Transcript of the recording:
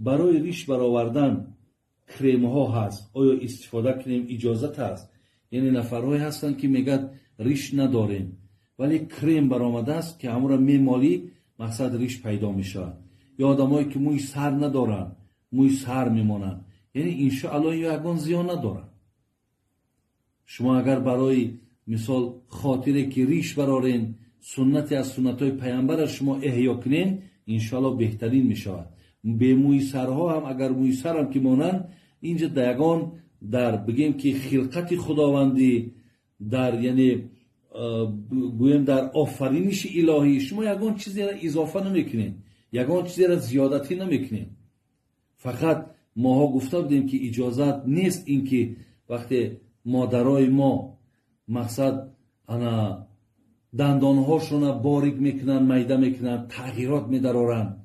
برای ریش برآوردن کرم ها هست، آیا استفاده کنیم اجازت هست؟ یعنی نفرهای هستن که میگن ریش نداریم ولی کرم برآمده است که همون را میمالی مقصد ریش پیدا میشه، یا آدمایی که موی سر ندارن موی سر میمونن، یعنی انشاءالله یگان زیان ندارن. شما اگر برای مثال خاطره که ریش برارین سنتی از سنت های پیامبر شما احیا کنین انشاءالله بهترین میشود. به موی سرها هم اگر موی سر هم که مونن اینجا دیگان در بگیم که خلقت خداوندی در یعنی گویم در آفرینش الهی شما یگان چیزی را اضافه نمیکنین، یگان چیزی را زیادتی نمیکنین. فقط ماها گفته بودیم که اجازت نیست اینکه وقتی مادرای ما مقصد انا دندانهاشون باریک میکنن میده میکنن تغییرات میدارن